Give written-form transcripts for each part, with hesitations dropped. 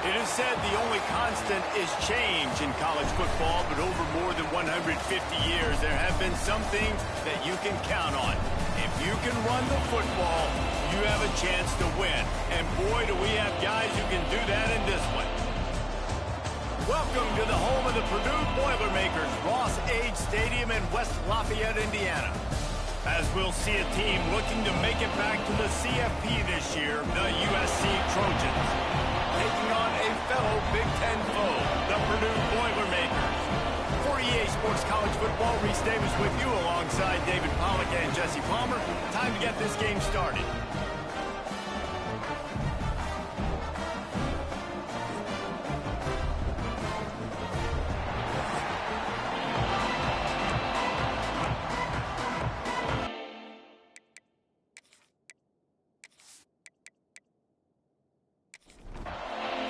It is said the only constant is change in college football, but over more than 150 years, there have been some things that you can count on. If you can run the football, you have a chance to win. And boy, do we have guys who can do that in this one. Welcome to the home of the Purdue Boilermakers, Ross Age Stadium in West Lafayette, Indiana. As we'll see a team looking to make it back to the CFP this year, the USC Trojans, taking on a fellow Big Ten foe, the Purdue Boilermakers. For EA Sports College Football, Reese Davis with you alongside David Pollack and Jesse Palmer. Time to get this game started.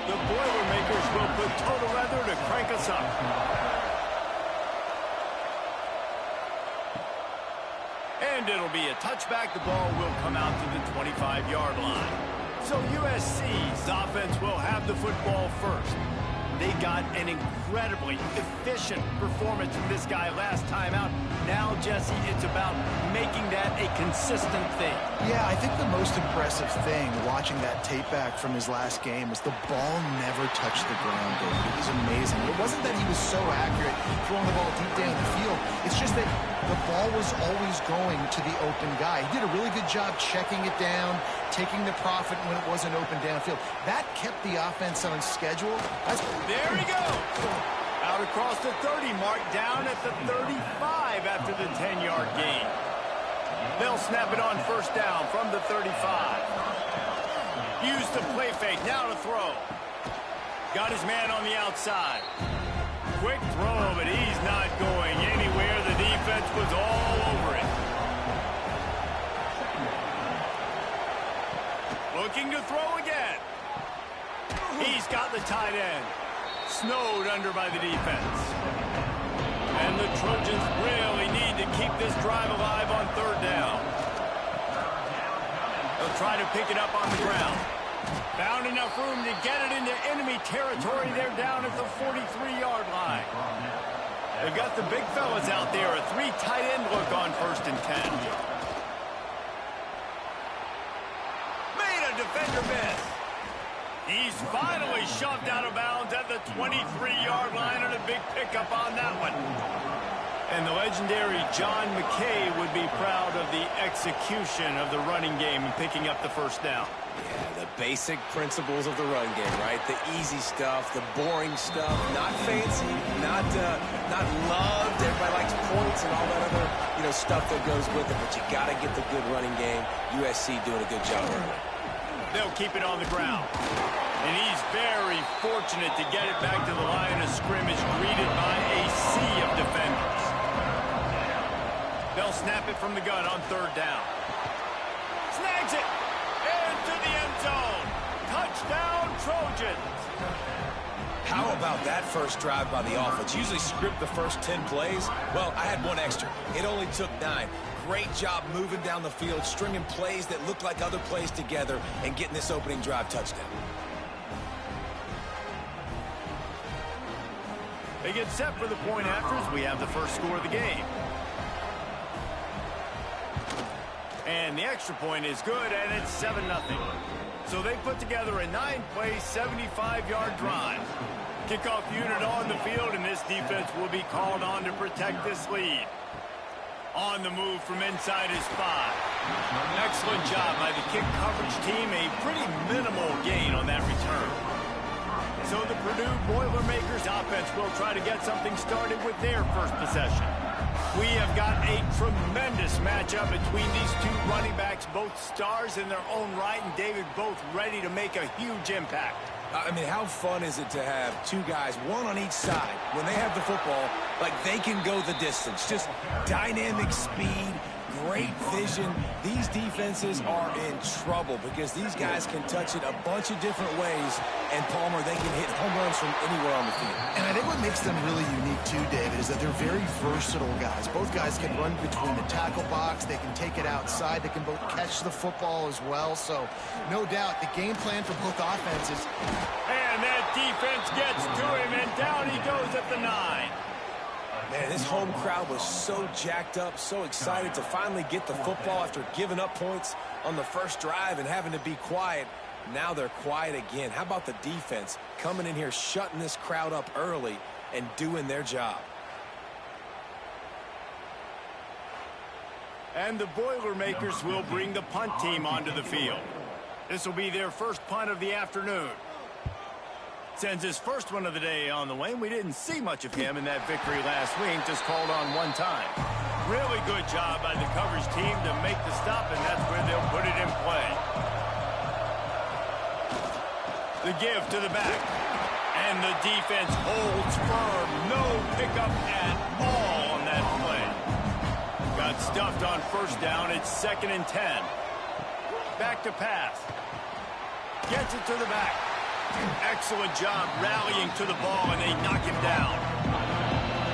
The Boilermakers will put total leather to crank us up. And it'll be a touchback. The ball will come out to the 25-yard line. So USC's offense will have the football first. They got an incredibly efficient performance from this guy last time out. Now, Jesse, it's about making that a consistent thing. Yeah, I think the most impressive thing watching that tape back from his last game is the ball never touched the ground, David. It was amazing. It wasn't that he was so accurate throwing the ball deep down the field. It's just that the ball was always going to the open guy. He did a really good job checking it down, taking the profit when it wasn't open downfield. That kept the offense on schedule. There he goes. Out across the 30 mark, down at the 35 after the 10-yard gain. They'll snap it on first down from the 35. Use the play fake, now to throw. Got his man on the outside. Quick throw, but he's not going anywhere. The defense was all over it. Looking to throw again. He's got the tight end. Snowed under by the defense. And the Trojans really need to keep this drive alive on third down. They'll try to pick it up on the ground. Found enough room to get it into enemy territory. They're down at the 43-yard line. They've got the big fellas out there. A three tight end look on 1st and 10. Made a defender miss. He's finally shoved out of bounds at the 23-yard line, and a big pickup on that one. And the legendary John McKay would be proud of the execution of the running game and picking up the first down. Yeah, the basic principles of the run game, right? The easy stuff, the boring stuff, not fancy, not loved. Everybody likes points and all that other, stuff that goes with it. But you got to get the good running game. USC doing a good job early. They'll keep it on the ground. And he's very fortunate to get it back to the line of scrimmage, greeted by a sea of defenders. They'll snap it from the gun on third down. Snags it! Into the end zone! Touchdown, Trojans! How about that first drive by the offense? Usually script the first 10 plays. Well, I had one extra. It only took 9. Great job moving down the field, stringing plays that look like other plays together, and getting this opening drive touchdown. They get set for the point afters. We have the first score of the game. And the extra point is good, and it's 7-0. So they put together a 9-play, 75-yard drive. Kickoff unit on the field, and this defense will be called on to protect this lead. On the move from inside his 5. Excellent job by the kick coverage team. A pretty minimal gain on that return. So the Purdue Boilermakers offense will try to get something started with their first possession. We have got a tremendous matchup between these two running backs, both stars in their own right, and David, both ready to make a huge impact. I mean, how fun is it to have two guys, one on each side, when they have the football, like they can go the distance. Just dynamic speed, great vision. These defenses are in trouble because these guys can touch it a bunch of different ways, and Palmer, they can hit home runs from anywhere on the field. And I think what makes them really unique too, David, is that they're very versatile guys. Both guys can run between the tackle box. They can take it outside. They can both catch the football as well. So no doubt the game plan for both offenses. And and that defense gets to him, and down he goes at the 9. Man, this home crowd was so jacked up, so excited to finally get the football after giving up points on the first drive and having to be quiet. Now they're quiet again. How about the defense coming in here, shutting this crowd up early and doing their job? And the Boilermakers will bring the punt team onto the field. This will be their first punt of the afternoon. Sends his first one of the day on the way. We didn't see much of him in that victory last week, just called on one time. Really good job by the coverage team to make the stop, and that's where they'll put it in play. The give to the back. And the defense holds firm. No pickup at all on that play. Got stuffed on first down. It's 2nd and 10. Back to pass. Gets it to the back. Excellent job rallying to the ball, and they knock him down.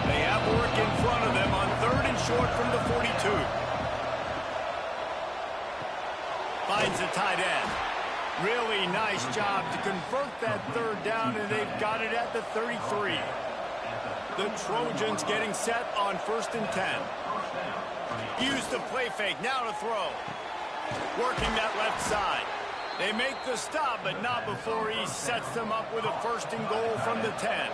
They have work in front of them on 3rd and short from the 42. Finds the tight end. Really nice job to convert that 3rd down, and they've got it at the 33. The Trojans getting set on 1st and 10. Use the play fake, now to throw. Working that left side. They make the stop, but not before he sets them up with a 1st and goal from the 10.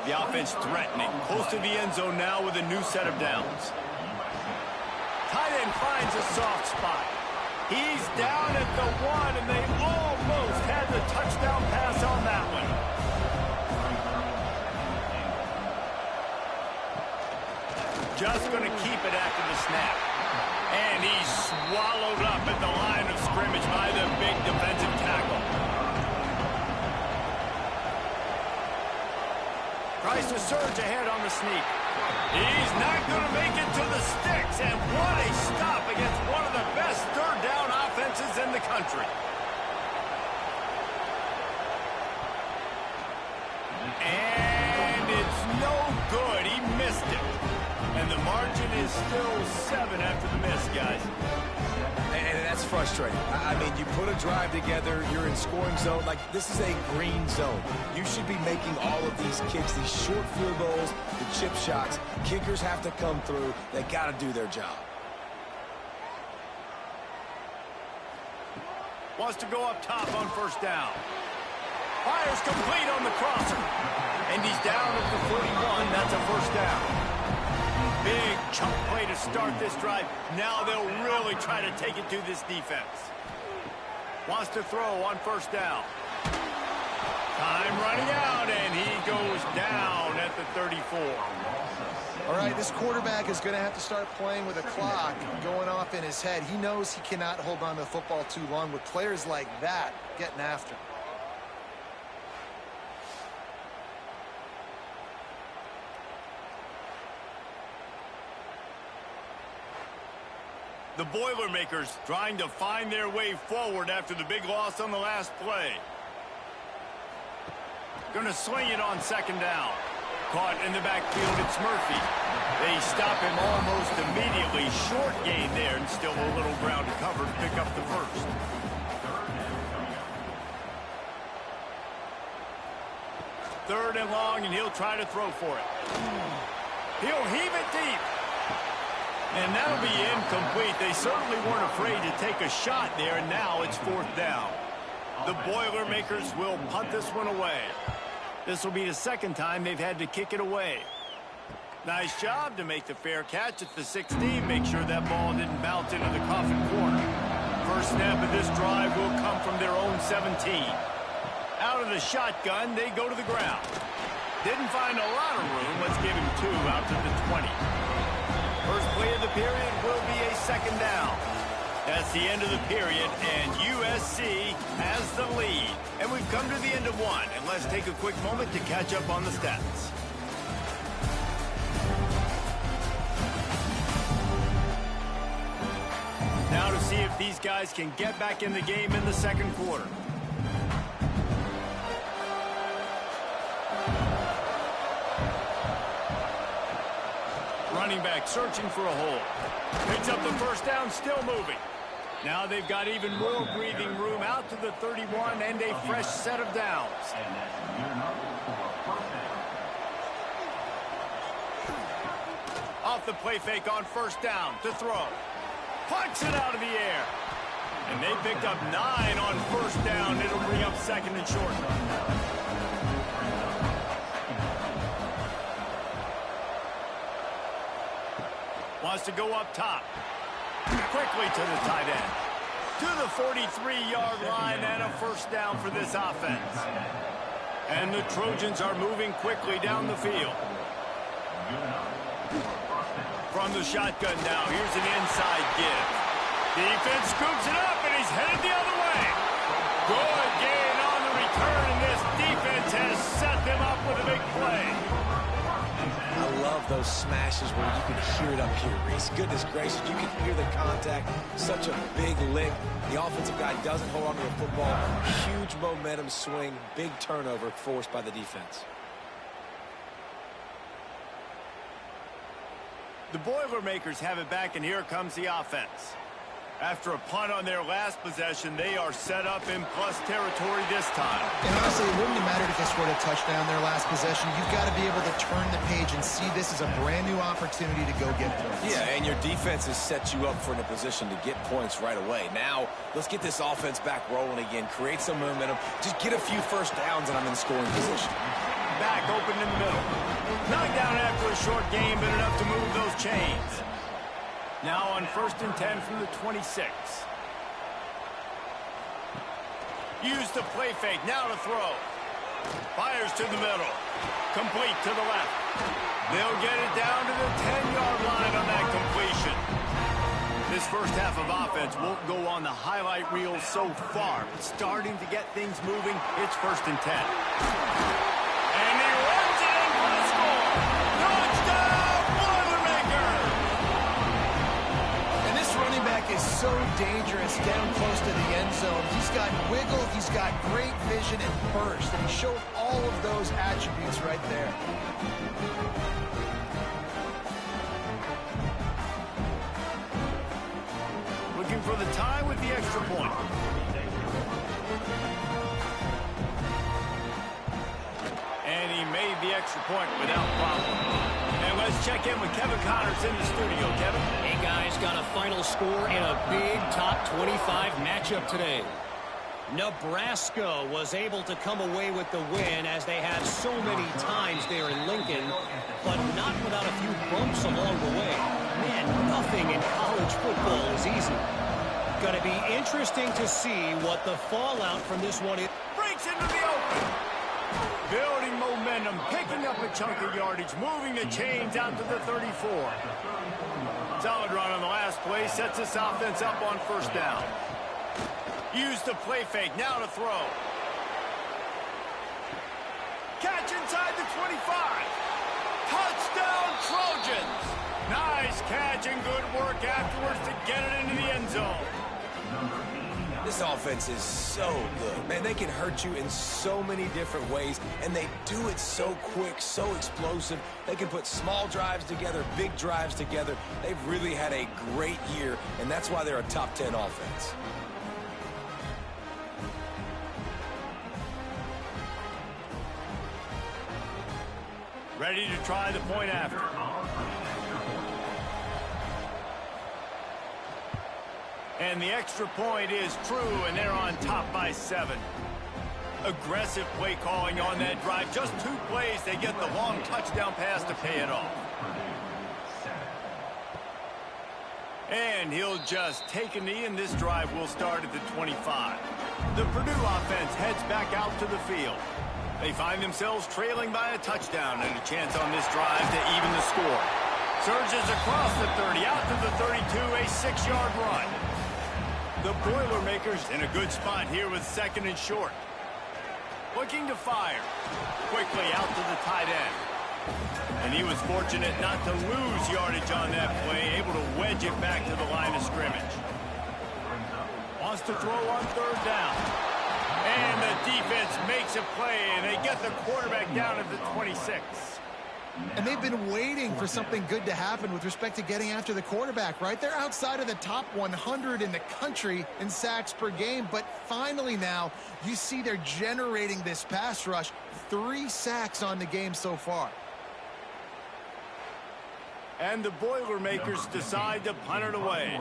The offense threatening, close to the end zone now with a new set of downs. Tight end finds a soft spot. He's down at the 1, and they almost had the touchdown pass on that one. Just going to keep it after the snap. And he's swallowed up at the line of scrimmage by the big defensive tackle. Tries to surge ahead on the sneak. He's not going to make it to the sticks. And what a stop against one of the best 3rd down offenses in the country. And it's no good. He missed it. And the margin is still 7 after the miss, guys. And that's frustrating. I mean, you put a drive together, you're in scoring zone. Like, this is a green zone. You should be making all of these kicks, these short field goals, the chip shots. Kickers have to come through. They got to do their job. Wants to go up top on 1st down. Fires complete on the crosser. And he's down at the 41. That's a 1st down. Big chunk play to start this drive. Now they'll really try to take it to this defense. Wants to throw on 1st down. Time running out, and he goes down at the 34. All right, this quarterback is going to have to start playing with a clock going off in his head. He knows he cannot hold on to the football too long with players like that getting after him. The Boilermakers trying to find their way forward after the big loss on the last play. Going to swing it on 2nd down. Caught in the backfield, it's Murphy. They stop him almost immediately. Short gain there, and still a little ground to cover to pick up the 1st. Third and long, and he'll try to throw for it. He'll heave it deep. And that'll be incomplete. They certainly weren't afraid to take a shot there, and now it's 4th down. The Boilermakers will punt this one away. This will be the 2nd time they've had to kick it away. Nice job to make the fair catch at the 16. Make sure that ball didn't bounce into the coffin corner. First snap of this drive will come from their own 17. Out of the shotgun, they go to the ground. Didn't find a lot of room. Let's give him 2 out to the 20. First play of the period will be a 2nd down. That's the end of the period, and USC has the lead. And we've come to the end of 1, and let's take a quick moment to catch up on the stats. Now to see if these guys can get back in the game in the 2nd quarter. Running back searching for a hole. Picks up the 1st down, still moving. Now they've got even more breathing room out to the 31 and a fresh set of downs. Off the play fake on first down to throw. Punch it out of the air. And they picked up 9 on first down. It'll bring up second and short. Wants to go up top. Quickly to the tight end. To the 43-yard line and a first down for this offense. And the Trojans are moving quickly down the field. From the shotgun now, here's an inside give. Defense scoops it up, and he's headed the other way. Good gain on the return, and this defense has set them up with a big play. I love those smashes where you can hear it up here, Reese. Goodness gracious, you can hear the contact. Such a big lick. The offensive guy doesn't hold on to the football. Huge momentum swing, big turnover forced by the defense. The Boilermakers have it back, and here comes the offense. After a punt on their last possession, they are set up in plus territory this time. And honestly, it wouldn't have mattered if they scored a touchdown their last possession. You've got to be able to turn the page and see this as a brand new opportunity to go get points. Yeah, and your defense has set you up for in a position to get points right away. Now, let's get this offense back rolling again, create some momentum, just get a few first downs, and I'm in scoring position. Back open in the middle. Knocked down after a short game, but enough to move those chains. Now on 1st and 10 from the 26. Use the play fake, now to throw. Fires to the middle. Complete to the left. They'll get it down to the 10-yard line on that completion. This first half of offense won't go on the highlight reel so far, but starting to get things moving, it's 1st and 10. And he runs it in for the score. Touchdown, Boilermakers! And this running back is so dangerous down close to the end zone. He's got wiggle, he's got great vision and burst, and he showed all of those attributes right there. Looking for the tie with the extra point. And he made the extra point without problem. And let's check in with Kevin Connors in the studio. Kevin? Hey, guys, got a final score in a big top 25 matchup today. Nebraska was able to come away with the win as they had so many times there in Lincoln, but not without a few bumps along the way. Man, nothing in college football is easy. Going to be interesting to see what the fallout from this one is. Breaks into the open. Building momentum, picking up a chunk of yardage, moving the chains out to the 34. Solid run on the last play, sets this offense up on first down. Use the play fake, now to throw. Catch inside the 25. Touchdown, Trojans. Nice catch and good work afterwards to get it into the end zone. This offense is so good. Man, they can hurt you in so many different ways, and they do it so quick, so explosive. They can put small drives together, big drives together. They've really had a great year, and that's why they're a top 10 offense. Ready to try the point after. And the extra point is true, and they're on top by 7. Aggressive play calling on that drive. Just 2 plays, they get the long touchdown pass to pay it off. And he'll just take a knee, and this drive will start at the 25. The Purdue offense heads back out to the field. They find themselves trailing by a touchdown and a chance on this drive to even the score. Surges across the 30, out to the 32, a 6-yard run. The Boilermakers in a good spot here with 2nd and short. Looking to fire. Quickly out to the tight end. And he was fortunate not to lose yardage on that play, able to wedge it back to the line of scrimmage. Wants to throw on 3rd down. And the defense makes a play, and they get the quarterback down at the 26. And they've been waiting for something good to happen with respect to getting after the quarterback, right? They're outside of the top 100 in the country in sacks per game, but finally now you see they're generating this pass rush. 3 sacks on the game so far. And the Boilermakers decide to punt it away.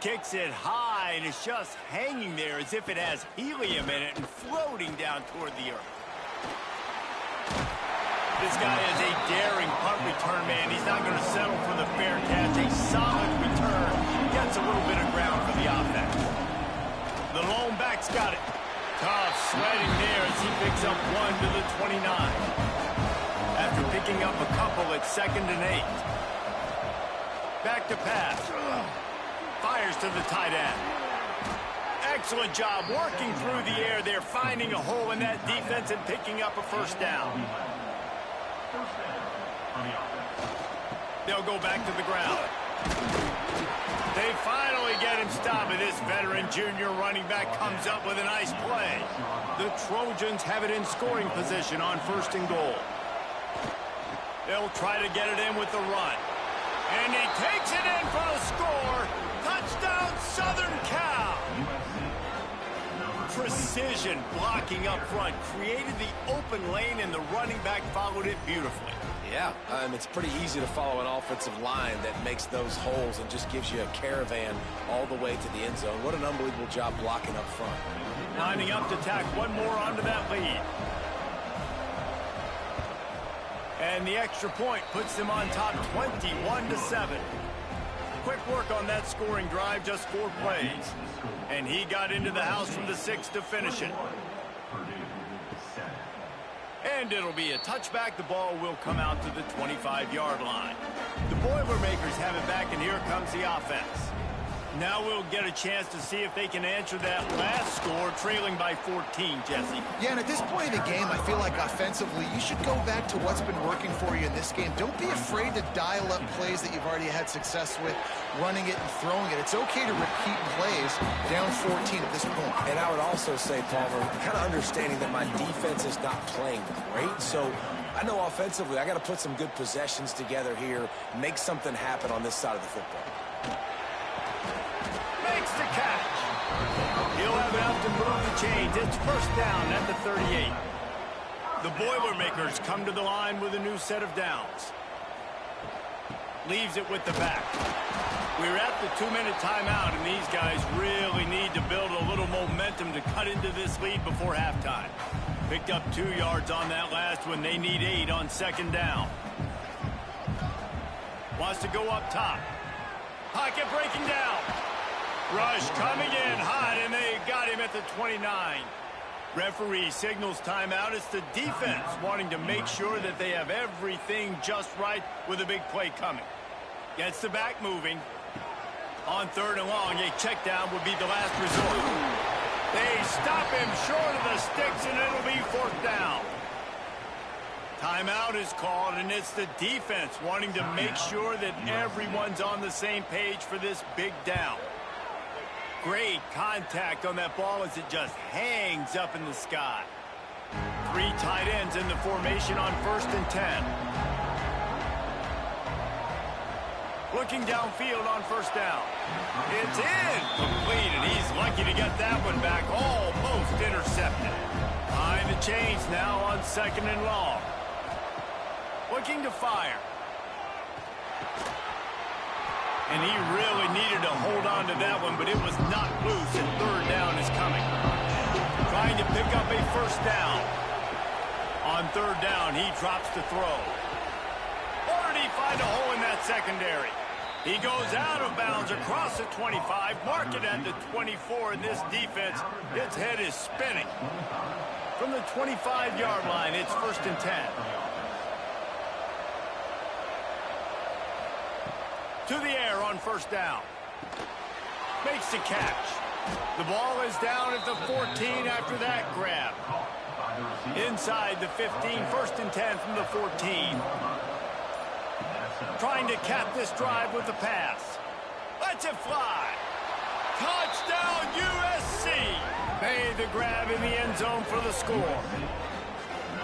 Kicks it high, and it's just hanging there as if it has helium in it and floating down toward the earth. This guy is a daring punt return man. He's not going to settle for the fair catch. A solid return. Gets a little bit of ground for the offense. The lone back's got it. Tough sledding there as he picks up 1 to the 29. After picking up a couple at 2nd and 8. Back to pass. Fires to the tight end. Excellent job working through the air there, finding a hole in that defense and picking up a first down. They'll go back to the ground. They finally get him stopped, and this veteran junior running back comes up with a nice play. The Trojans have it in scoring position on 1st and goal. They'll try to get it in with the run. And he takes it in for the score. Touchdown, Southern Cal. Precision blocking up front created the open lane, and the running back followed it beautifully. Yeah, it's pretty easy to follow an offensive line that makes those holes and just gives you a caravan all the way to the end zone. What an unbelievable job blocking up front. Lining up to tack one more onto that lead. And the extra point puts them on top 21-7. Quick work on that scoring drive, just 4 plays. And he got into the house from the 6 to finish it. And it'll be a touchback. The ball will come out to the 25-yard line. The Boilermakers have it back, and here comes the offense. Now we'll get a chance to see if they can answer that last score, trailing by 14, Jesse. Yeah, and at this point in the game, I feel like offensively, you should go back to what's been working for you in this game. Don't be afraid to dial up plays that you've already had success with, running it and throwing it. It's okay to repeat plays down 14 at this point. And I would also say, Palmer, kind of understanding that my defense is not playing great, so I know offensively I got to put some good possessions together here, make something happen on this side of the football. Makes the catch. He'll have enough to move the chains. It's 1st down at the 38. The Boilermakers come to the line with a new set of downs. Leaves it with the back. We're at the 2-minute timeout, and these guys really need to build a little momentum to cut into this lead before halftime. Picked up 2 yards on that last one. They need 8 on 2nd down. Wants to go up top. Pocket breaking down. Rush coming in hot, and they got him at the 29. Referee signals timeout. It's the defense wanting to make sure that they have everything just right with a big play coming. Gets the back moving. On 3rd and long, a check down would be the last resort. They stop him short of the sticks, and it'll be 4th down. Timeout is called, and it's the defense wanting to make sure that everyone's on the same page for this big down. Great contact on that ball as it just hangs up in the sky. 3 tight ends in the formation on 1st and 10. Looking downfield on 1st down. It's incomplete, and he's lucky to get that one back. Almost intercepted. Behind the chains now on 2nd and long. Looking to fire. And he really needed to hold on to that one, but it was not loose, and 3rd down is coming. Trying to pick up a 1st down. On 3rd down, he drops to throw. Or did he find a hole in that secondary? He goes out of bounds across the 25, mark it at the 24, and this defense, its head is spinning. From the 25-yard line, it's 1st and 10. To the air on 1st down. Makes the catch. The ball is down at the 14 after that grab. Inside the 15, 1st and 10 from the 14. Trying to cap this drive with the pass. Lets it fly. Touchdown USC. Made made the grab in the end zone for the score.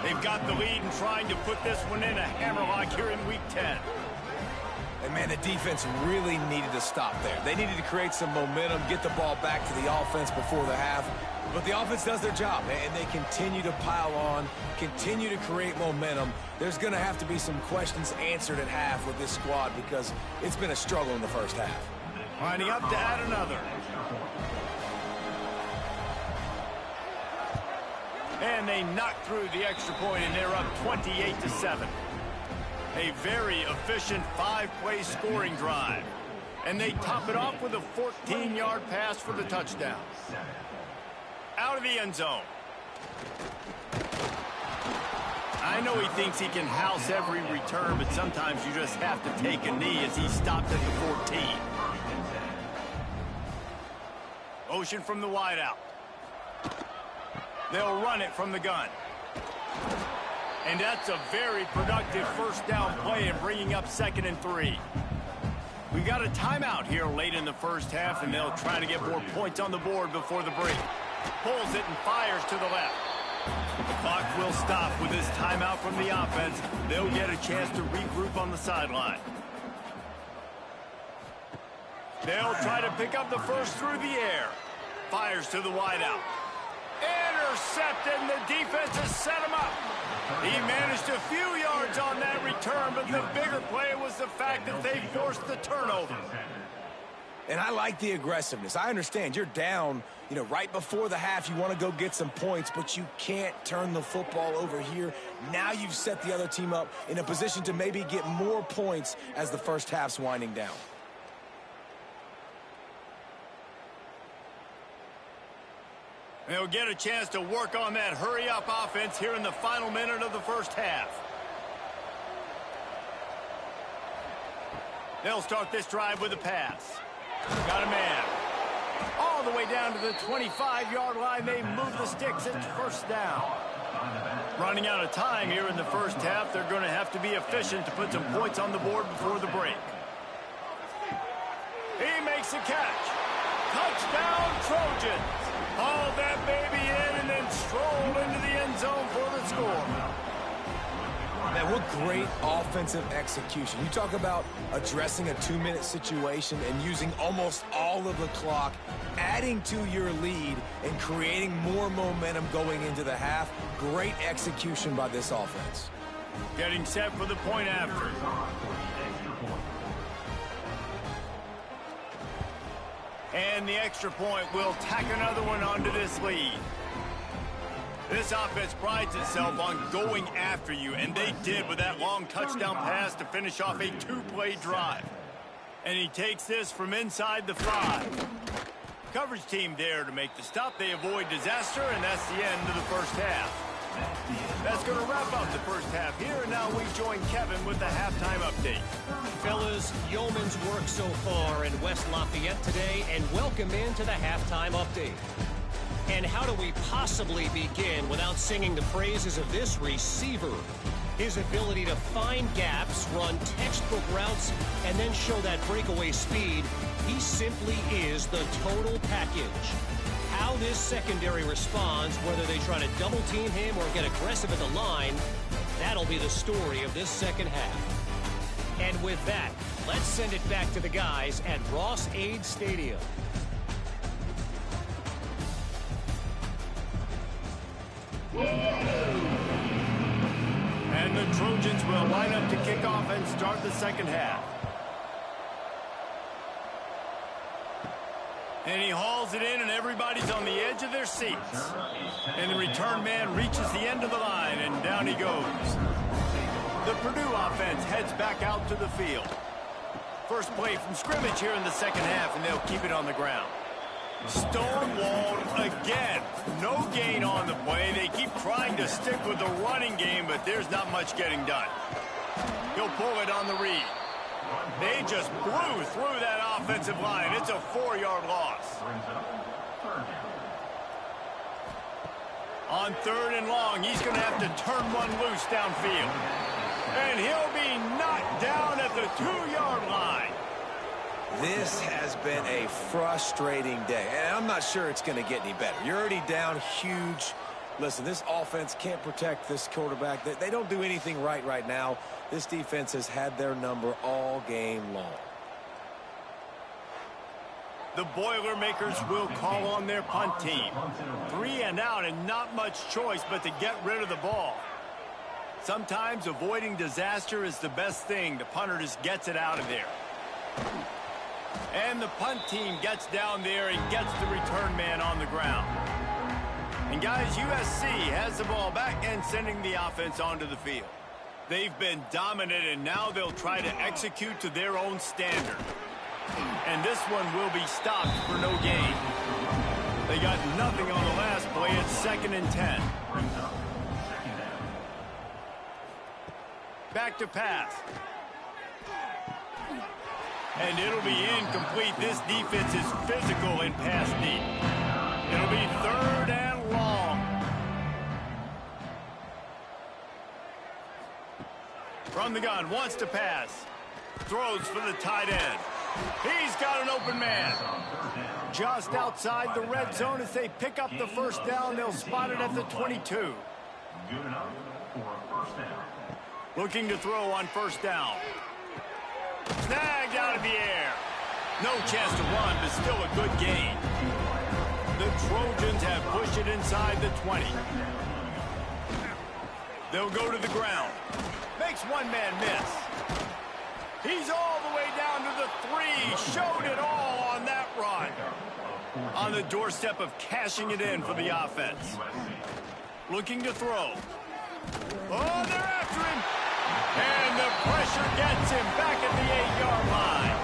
They've got the lead and trying to put this one in a hammerlock here in Week 10. And, man, the defense really needed to stop there. They needed to create some momentum, get the ball back to the offense before the half. But the offense does their job, and they continue to pile on, continue to create momentum. There's going to have to be some questions answered at half with this squad because it's been a struggle in the first half. Lining up to add another. And they knock through the extra point, and they're up 28-7. A very efficient 5-play scoring drive. And they top it off with a 14-yard pass for the touchdown. Out of the end zone. I know he thinks he can house every return, but sometimes you just have to take a knee as he stopped at the 14. Motion from the wideout. They'll run it from the gun. And that's a very productive first down play in bringing up 2nd and 3. We got a timeout here late in the first half, and they'll try to get more points on the board before the break. Pulls it and fires to the left. The clock will stop with this timeout from the offense. They'll get a chance to regroup on the sideline. They'll try to pick up the first through the air. Fires to the wideout. Intercepted, and the defense has set him up. He managed a few yards on that return, but the bigger play was the fact that they forced the turnover. And I like the aggressiveness. I understand you're down, right before the half. You want to go get some points, but you can't turn the football over here. Now you've set the other team up in a position to maybe get more points as the first half's winding down. They'll get a chance to work on that hurry-up offense here in the final minute of the first half. They'll start this drive with a pass. Got a man. All the way down to the 25-yard line. They move the sticks. It's first down. Running out of time here in the first half. They're going to have to be efficient to put some points on the board before the break. He makes a catch. Touchdown, Trojans. Hauled that baby in and then strolled into the end zone for the score. Man, what great offensive execution. You talk about addressing a 2-minute situation and using almost all of the clock, adding to your lead and creating more momentum going into the half. Great execution by this offense. Getting set for the point after. And the extra point will tack another one onto this lead. This offense prides itself on going after you, and they did with that long touchdown pass to finish off a 2-play drive. And he takes this from inside the 5. Coverage team there to make the stop. They avoid disaster, and that's the end of the first half. That's going to wrap up the first half here, and now we join Kevin with the halftime update. Fellas, yeoman's work so far in West Lafayette today, and welcome into the halftime update. And how do we possibly begin without singing the praises of this receiver? His ability to find gaps, run textbook routes, and then show that breakaway speed. He simply is the total package. How this secondary responds, whether they try to double team him or get aggressive at the line, that'll be the story of this second half. And with that, let's send it back to the guys at Ross-Ade Stadium. And the Trojans will line up to kick off and start the second half. And he hauls it in, and everybody's on the edge of their seats. And the return man reaches the end of the line, and down he goes. The Purdue offense heads back out to the field. First play from scrimmage here in the second half, and they'll keep it on the ground. Stonewalled again. No gain on the play. They keep trying to stick with the running game, but there's not much getting done. He'll pull it on the read. They just blew through that offensive line. It's a 4-yard loss. On 3rd and long, he's going to have to turn one loose downfield. And he'll be knocked down at the 2-yard line. This has been a frustrating day, and I'm not sure it's going to get any better. You're already down huge. Listen, this offense can't protect this quarterback. They don't do anything right now. This defense has had their number all game long. The Boilermakers will call on their punt team. 3 and out and not much choice but to get rid of the ball. Sometimes avoiding disaster is the best thing. The punter just gets it out of there. And the punt team gets down there and gets the return man on the ground. And guys, USC has the ball back and sending the offense onto the field. They've been dominant, and now they'll try to execute to their own standard. And this one will be stopped for no gain. They got nothing on the last play. It's 2nd and 10. Back to pass. And it'll be incomplete. This defense is physical and pass deep. It'll be 3rd and long. From the gun, wants to pass. Throws for the tight end. He's got an open man. Just outside the red zone as they pick up the first down. They'll spot it at the 22. Looking to throw on first down. Snagged out of the air. No chance to run, but still a good gain. The Trojans have pushed it inside the 20. They'll go to the ground. Makes one man miss. He's all the way down to the 3. Showed it all on that run. On the doorstep of cashing it in for the offense. Looking to throw. Oh, they're after him. And the pressure gets him back at the 8-yard line.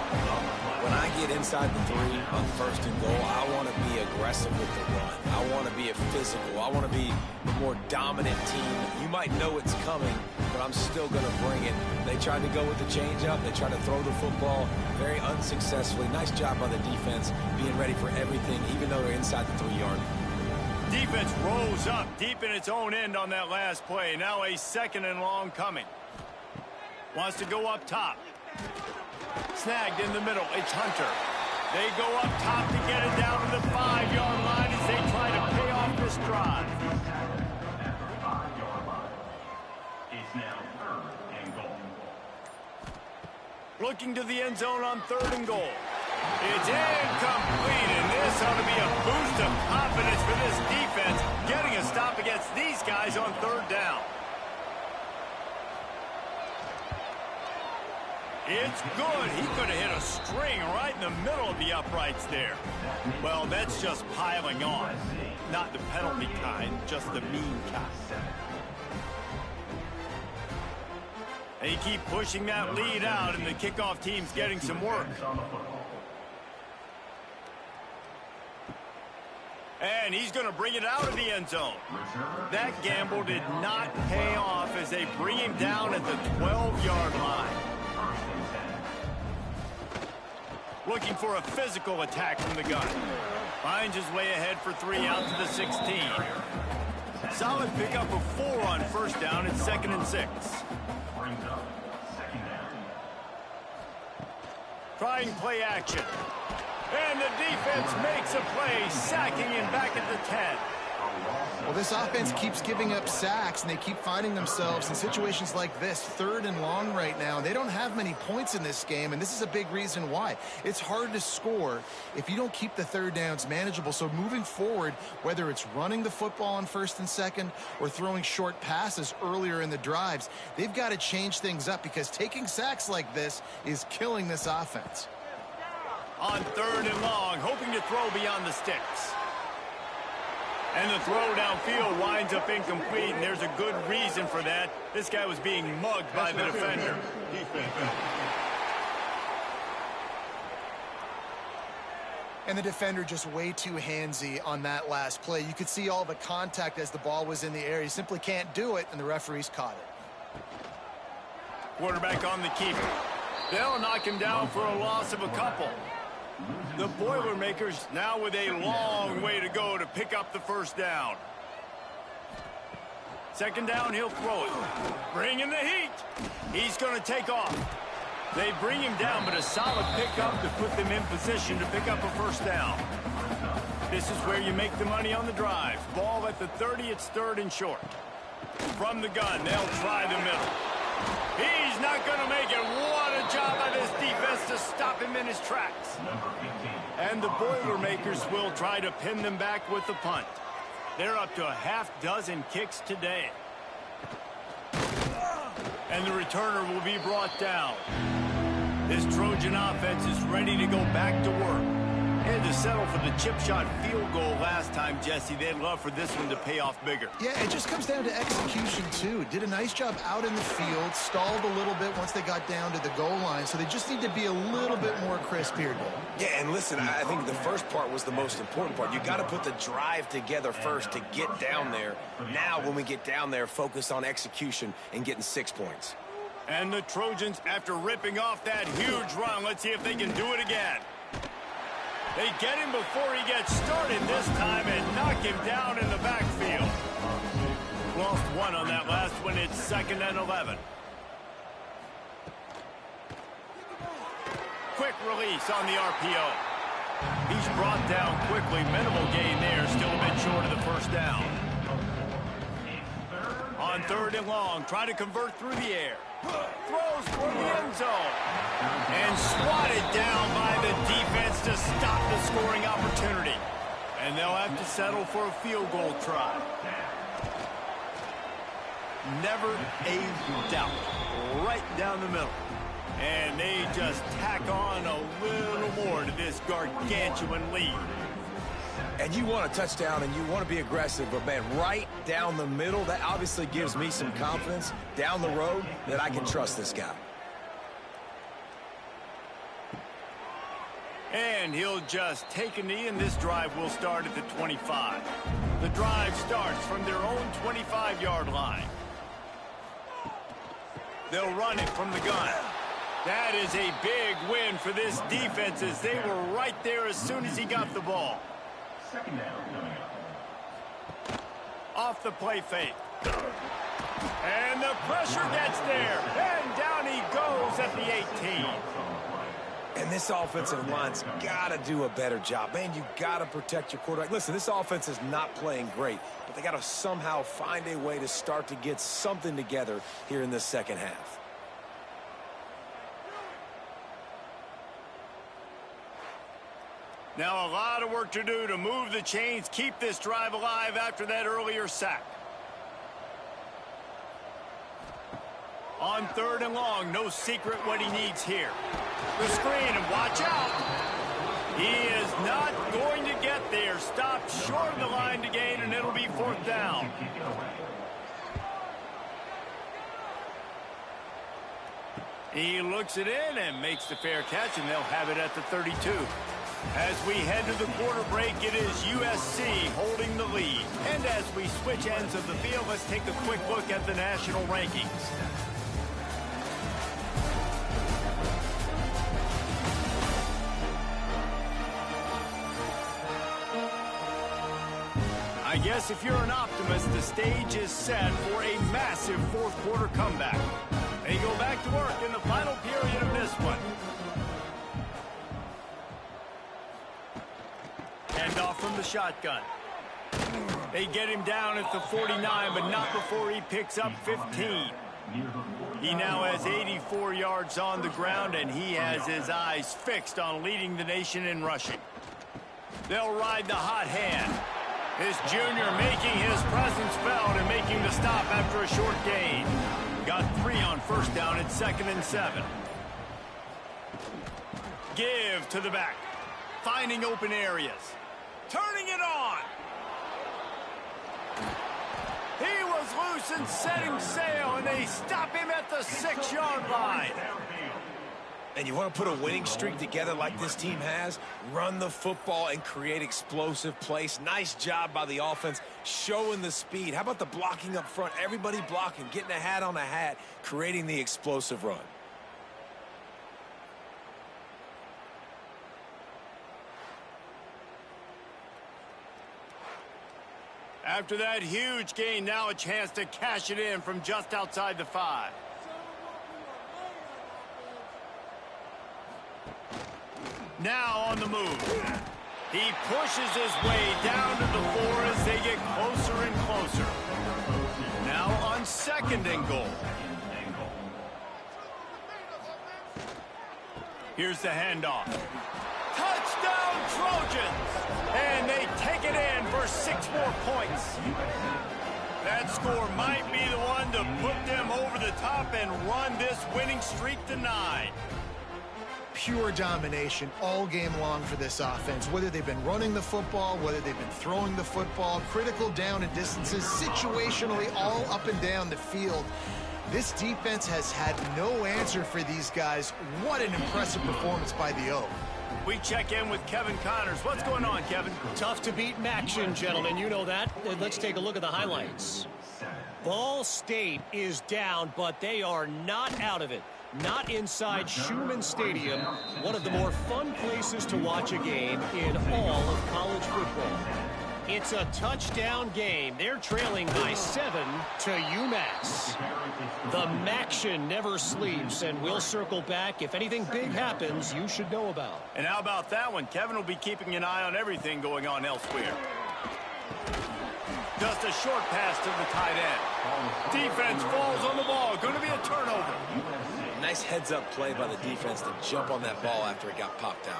When I get inside the 3 on 1st and goal, I want to be aggressive with the run. I want to be physical. I want to be the more dominant team. You might know it's coming, but I'm still going to bring it. They tried to go with the changeup. They tried to throw the football very unsuccessfully. Nice job by the defense being ready for everything, even though they're inside the 3-yard. Defense rolls up deep in its own end on that last play. Now a 2nd and long coming. Wants to go up top. Snagged in the middle. It's Hunter. They go up top to get it down to the 5-yard line as they try to pay off this drive. Looking to the end zone on 3rd and goal. It's incomplete, and this ought to be a boost of confidence for this defense, getting a stop against these guys on 3rd down. It's good. He could have hit a string right in the middle of the uprights there. Well, that's just piling on. Not the penalty kind, just the mean kind. They keep pushing that lead out, and the kickoff team's getting some work. And he's going to bring it out of the end zone. That gamble did not pay off as they bring him down at the 12-yard line. Looking for a physical attack from the gun. Finds his way ahead for 3 out to the 16. Solid pickup of 4 on first down. It's 2nd and 6. Trying play action. And the defense makes a play, sacking him back at the 10. Well, this offense keeps giving up sacks, and they keep finding themselves in situations like this, 3rd and long right now. They don't have many points in this game, and this is a big reason why. It's hard to score if you don't keep the 3rd downs manageable. So moving forward, whether it's running the football on 1st and 2nd or throwing short passes earlier in the drives, they've got to change things up because taking sacks like this is killing this offense. On 3rd and long, hoping to throw beyond the sticks. And the throw downfield winds up incomplete, and there's a good reason for that. This guy was being mugged by the defender. And the defender just way too handsy on that last play. You could see all the contact as the ball was in the air. He simply can't do it, and the referees caught it. Quarterback on the keeper. They'll knock him down for a loss of a couple. The Boilermakers now with a long way to go to pick up the first down. 2nd down, he'll throw it. Bring in the heat. He's going to take off. They bring him down, but a solid pickup to put them in position to pick up a first down. This is where you make the money on the drive. Ball at the 30, it's 3rd and short. From the gun, they'll try the middle. He's not going to make it. What a job by this defense to stop him in his tracks. And the Boilermakers will try to pin them back with the punt. They're up to a half-dozen kicks today. And the returner will be brought down. This Trojan offense is ready to go back to work. They had to settle for the chip shot field goal last time, Jesse. They'd love for this one to pay off bigger. Yeah, it just comes down to execution, too. Did a nice job out in the field, stalled a little bit once they got down to the goal line, so they just need to be a little bit more crisp here, Dave. Yeah, and listen, I think the first part was the most important part. You got to put the drive together first to get down there. Now, when we get down there, focus on execution and getting 6 points. And the Trojans, after ripping off that huge run, let's see if they can do it again. They get him before he gets started this time and knock him down in the backfield. Lost one on that last one. It's 2nd and 11. Quick release on the RPO. He's brought down quickly. Minimal gain there. Still a bit short of the first down. On 3rd and long. Trying to convert through the air. Throws for the end zone. And swatted down by the defense to stop the scoring opportunity. And they'll have to settle for a field goal try. Never a doubt. Right down the middle. And they just tack on a little more to this gargantuan lead. And you want a touchdown and you want to be aggressive, but, man, right down the middle, that obviously gives me some confidence down the road that I can trust this guy. And he'll just take a knee, and this drive will start at the 25. The drive starts from their own 25-yard line. They'll run it from the gun. That is a big win for this defense as they were right there as soon as he got the ball. Off the play fake. And the pressure gets there. And down he goes at the 18. And this offensive line's got to do a better job. Man, you got to protect your quarterback. Listen, this offense is not playing great, but they got to somehow find a way to start to get something together here in this second half. Now a lot of work to do to move the chains, keep this drive alive after that earlier sack. On 3rd and long, no secret what he needs here. The screen, and watch out. He is not going to get there. Stopped short of the line to gain, and it'll be 4th down. He looks it in and makes the fair catch, and they'll have it at the 32. As we head to the quarter break, it is USC holding the lead. And as we switch ends of the field, let's take a quick look at the national rankings. I guess if you're an optimist, the stage is set for a massive 4th quarter comeback. They go back to work in the final period of this one. Hand off from the shotgun. They get him down at the 49, but not before he picks up 15. He now has 84 yards on the ground, and he has his eyes fixed on leading the nation in rushing. They'll ride the hot hand. This junior making his presence felt and making the stop after a short gain. Got 3 on first down at 2nd and 7. Give to the back. Finding open areas. Turning it on. He was loose and setting sail, and they stop him at the 6-yard line. And you want to put a winning streak together like this team has, run the football and create explosive plays. Nice job by the offense, showing the speed. How about the blocking up front? Everybody blocking, getting a hat on a hat, creating the explosive run. After that huge gain, now a chance to cash it in from just outside the 5. Now on the move. He pushes his way down to the floor as they get closer and closer. Now on 2nd and goal. Here's the handoff. Touchdown, Trojans! And they take it in for 6 more points. That score might be the one to put them over the top and run this winning streak to 9. Pure domination all game long for this offense. Whether they've been running the football, whether they've been throwing the football, critical down and distances, situationally all up and down the field. This defense has had no answer for these guys. What an impressive performance by the O. We check in with Kevin Connors. What's going on, Kevin? Tough to beat action, gentlemen. You know that. Let's take a look at the highlights. Ball State is down, but they are not out of it. Not inside Schumann Stadium, one of the more fun places to watch a game in all of college football. It's a touchdown game. They're trailing by 7 to UMass. The Maction never sleeps, and we'll circle back. If anything big happens, you should know about. And how about that one? Kevin will be keeping an eye on everything going on elsewhere. Just a short pass to the tight end. Defense falls on the ball. Going to be a turnover. Nice heads-up play by the defense to jump on that ball after it got popped out.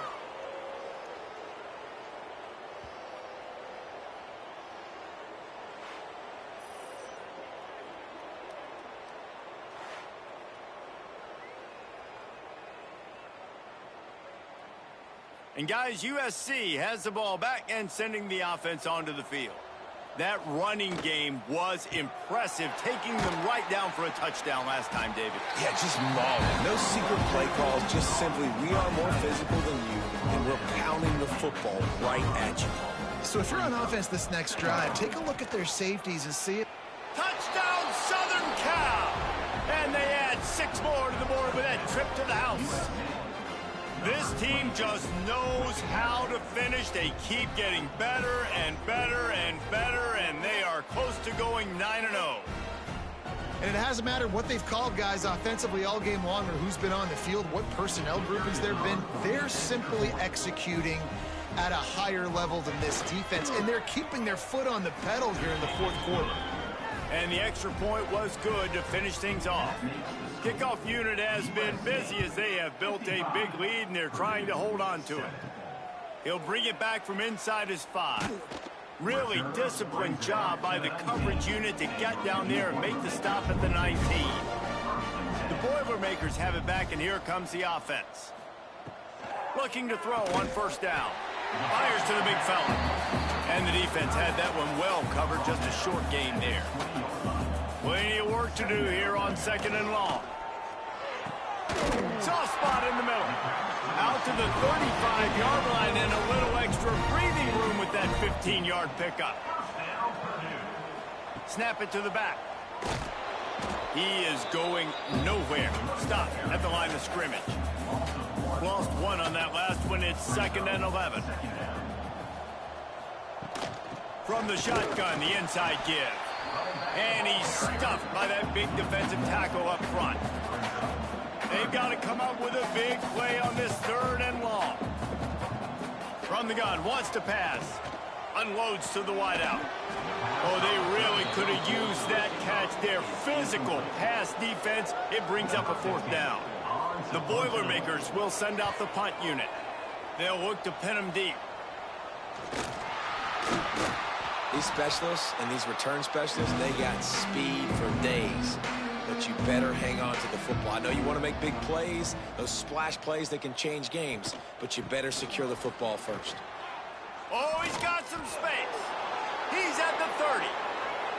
And guys, USC has the ball back and sending the offense onto the field. That running game was impressive, taking them right down for a touchdown last time, David. Yeah, just mauling. No secret play calls, just simply we are more physical than you, and we're pounding the football right at you. So if you're on offense this next drive, take a look at their safeties and see it. Touchdown, Southern Cal! And they add 6 more to the board with that trip to the house. This team just knows how to finish. They keep getting better and better and better, and they are close to going 9-0. And it hasn't mattered what they've called guys offensively all game long or who's been on the field, what personnel groupings there have been. They're simply executing at a higher level than this defense, and they're keeping their foot on the pedal here in the 4th quarter. And the extra point was good to finish things off. Kickoff unit has been busy as they have built a big lead, and they're trying to hold on to it. He'll bring it back from inside his 5. Really disciplined job by the coverage unit to get down there and make the stop at the 19. The Boilermakers have it back, and here comes the offense. Looking to throw on 1st down. Fires to the big fella. And the defense had that one well covered, just a short gain there. Plenty of work to do here on 2nd and long. Soft spot in the middle. Out to the 35-yard line and a little extra breathing room with that 15-yard pickup. Snap it to the back. He is going nowhere. Stop at the line of scrimmage. Lost 1 on that last one. It's 2nd and 11. From the shotgun, the inside give. And he's stuffed by that big defensive tackle up front. They've got to come up with a big play on this 3rd and long. From the gun, wants to pass. Unloads to the wideout. Oh, they really could have used that catch there. Physical pass defense. It brings up a 4th down. The Boilermakers will send out the punt unit. They'll look to pin them deep. These specialists and these return specialists, they got speed for days. But you better hang on to the football. I know you want to make big plays, those splash plays that can change games, but you better secure the football first. Oh, he's got some space. He's at the 30.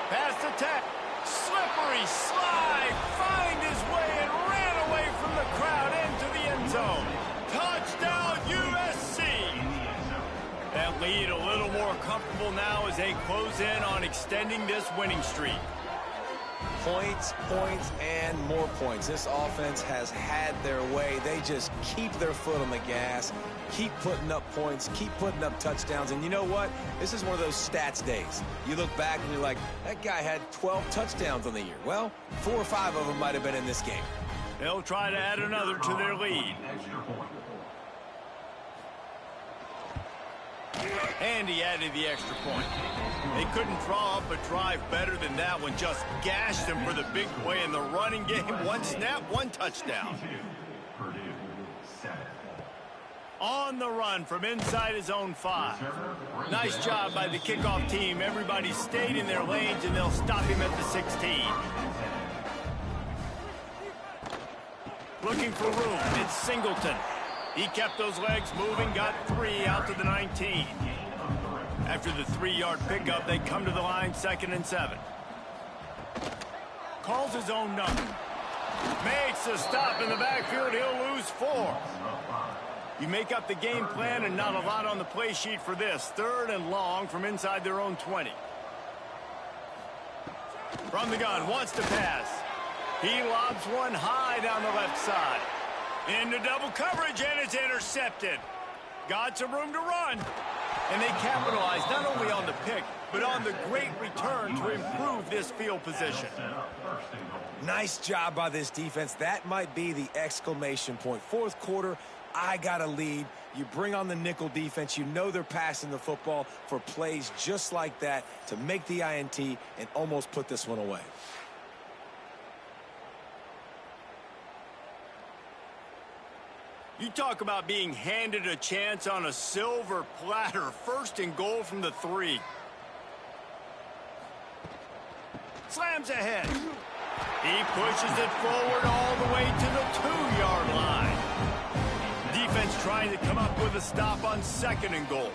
Past the 10. Slippery slide. Find his way and ran away from the crowd into the end zone. Touchdown, USC. That lead a little more comfortable now as they close in on extending this winning streak. Points, points, and more points. This offense has had their way. They just keep their foot on the gas, keep putting up points, keep putting up touchdowns. And you know what? This is one of those stats days. You look back and you're like, that guy had 12 touchdowns on the year. Well, 4 or 5 of them might have been in this game. They'll try to add another to their lead. And he added the extra point. They couldn't draw up a drive better than that one. Just gashed him for the big play in the running game. One snap, one touchdown. On the run from inside his own 5. Nice job by the kickoff team. Everybody stayed in their lanes, and they'll stop him at the 16. Looking for room. It's Singleton. He kept those legs moving, got 3 out to the 19. After the 3-yard pickup, they come to the line, 2nd and 7. Calls his own number. Makes a stop in the backfield. He'll lose 4. You make up the game plan, and not a lot on the play sheet for this. 3rd and long from inside their own 20. From the gun, wants to pass. He lobs one high down the left side. Into double coverage, and it's intercepted. Got some room to run. And they capitalize not only on the pick, but on the great return to improve this field position. Nice job by this defense. That might be the exclamation point. 4th quarter, I got a lead. You bring on the nickel defense. You know they're passing the football for plays just like that to make the INT and almost put this one away. You talk about being handed a chance on a silver platter. 1st and goal from the 3. Slams ahead. He pushes it forward all the way to the 2-yard line. Defense trying to come up with a stop on 2nd and goal.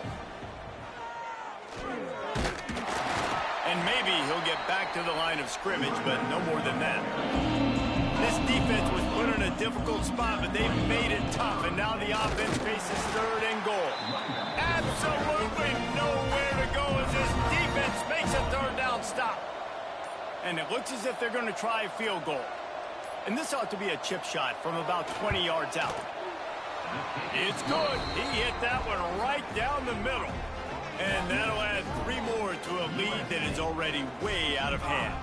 And maybe he'll get back to the line of scrimmage, but no more than that. This defense was put in a difficult spot, but they've made it tough, and now the offense faces 3rd and goal. Absolutely nowhere to go as this defense makes a 3rd down stop. And it looks as if they're going to try a field goal. And this ought to be a chip shot from about 20 yards out. It's good. He hit that one right down the middle. And that'll add 3 more to a lead that is already way out of hand.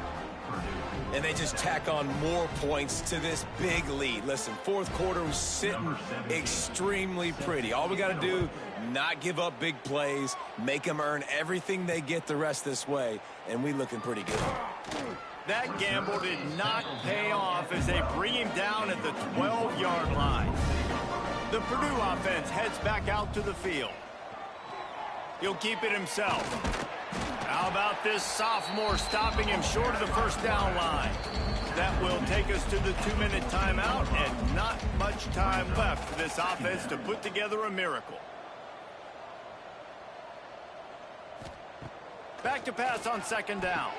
And they just tack on more points to this big lead. Listen, 4th quarter was sitting extremely pretty. All we got to do, not give up big plays, make them earn everything they get the rest this way, and we looking pretty good. That gamble did not pay off as they bring him down at the 12-yard line. The Purdue offense heads back out to the field. He'll keep it himself. How about this sophomore stopping him short of the 1st down line? That will take us to the 2-minute timeout, and not much time left for this offense to put together a miracle. Back to pass on 2nd down.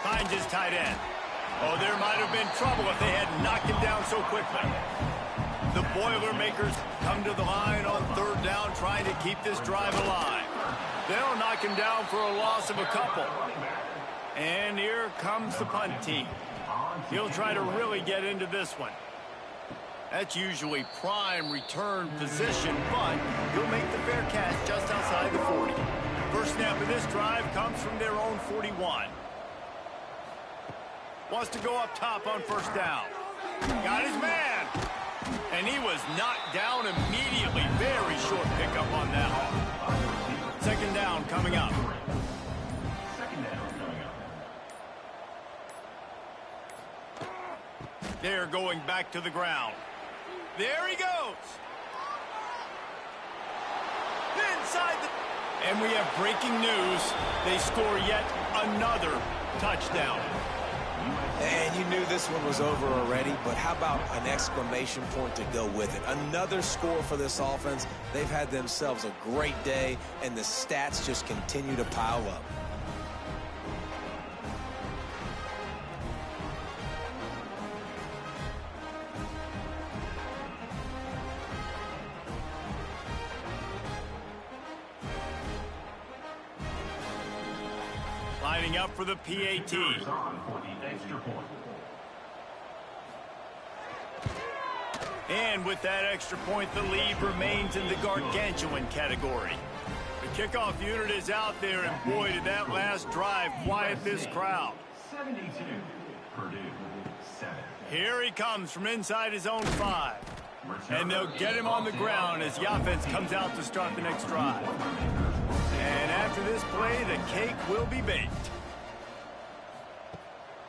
Finds his tight end. Oh, there might have been trouble if they had knocked him down so quickly. The Boilermakers come to the line on 3rd down, trying to keep this drive alive. They'll knock him down for a loss of a couple. And here comes the punt team. He'll try to really get into this one. That's usually prime return position, but he'll make the fair catch just outside the 40. First snap of this drive comes from their own 41. Wants to go up top on 1st down. Got his man. And he was knocked down immediately. Very short pickup on that one. 2nd down coming up. They're going back to the ground. There he goes. Inside the... And we have breaking news. They score yet another touchdown. And you knew this one was over already, but how about an exclamation point to go with it? Another score for this offense. They've had themselves a great day, and the stats just continue to pile up. Lining up for the PAT. And with that extra point, the lead remains in the gargantuan category. The kickoff unit is out there, and boy, did that last drive quiet this crowd. 72, Purdue, 7. Here he comes from inside his own 5. And they'll get him on the ground as the offense comes out to start the next drive. And after this play, the cake will be baked.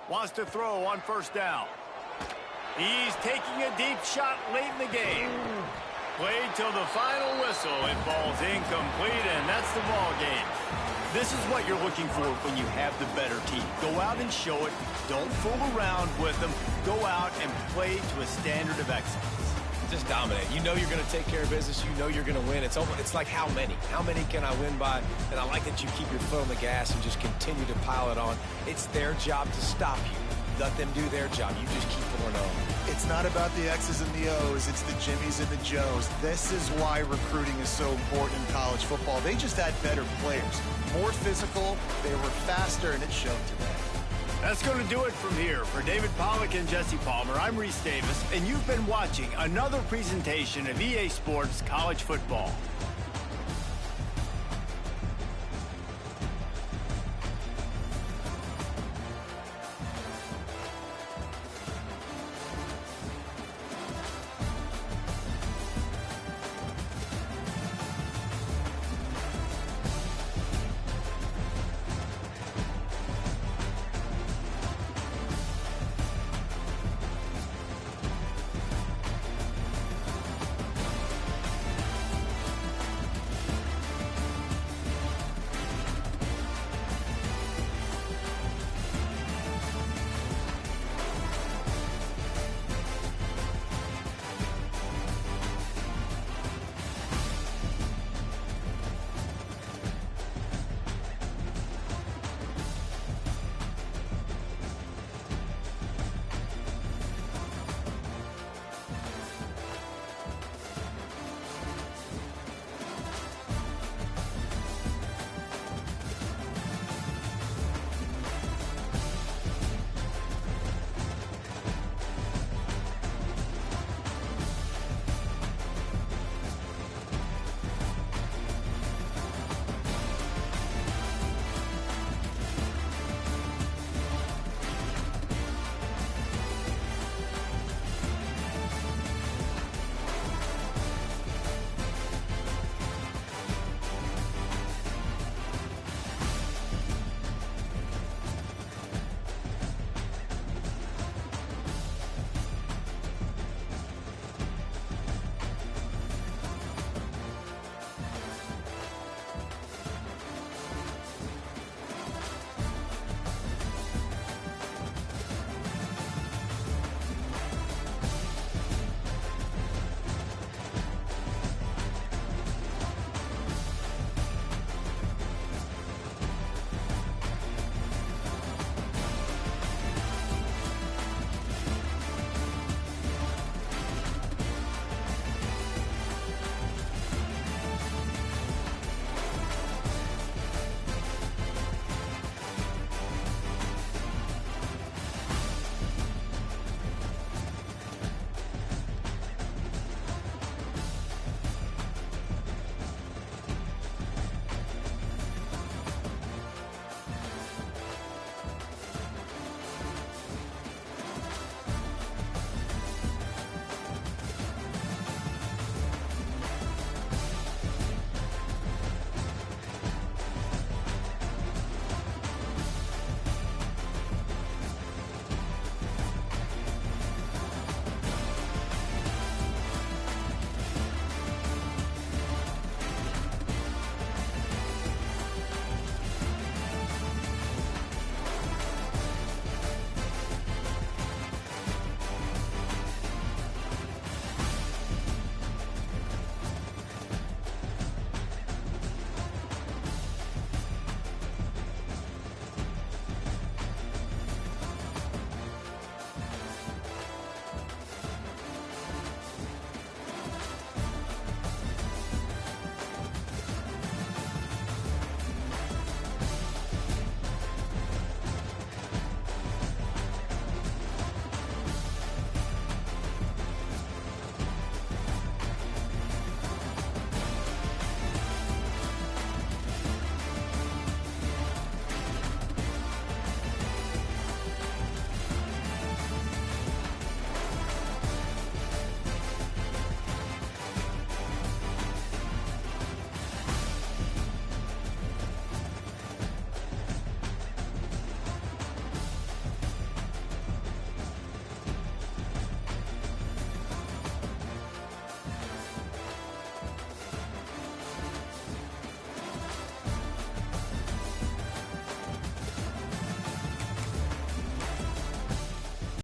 Wants to throw on first down. He's taking a deep shot late in the game. Played till the final whistle. It falls incomplete, and that's the ball game. This is what you're looking for when you have the better team. Go out and show it. Don't fool around with them. Go out and play to a standard of excellence. Just dominate. You know you're going to take care of business. You know you're going to win. It's like how many? How many can I win by? And I like that you keep your foot on the gas and just continue to pile it on. It's their job to stop you. Let them do their job. You just keep pouring on. It's not about the X's and the O's. It's the Jimmies and the Joes. This is why recruiting is so important in college football. They just had better players. More physical, they were faster, and it showed today. That's going to do it from here. For David Pollack and Jesse Palmer, I'm Reese Davis, and you've been watching another presentation of EA Sports College Football.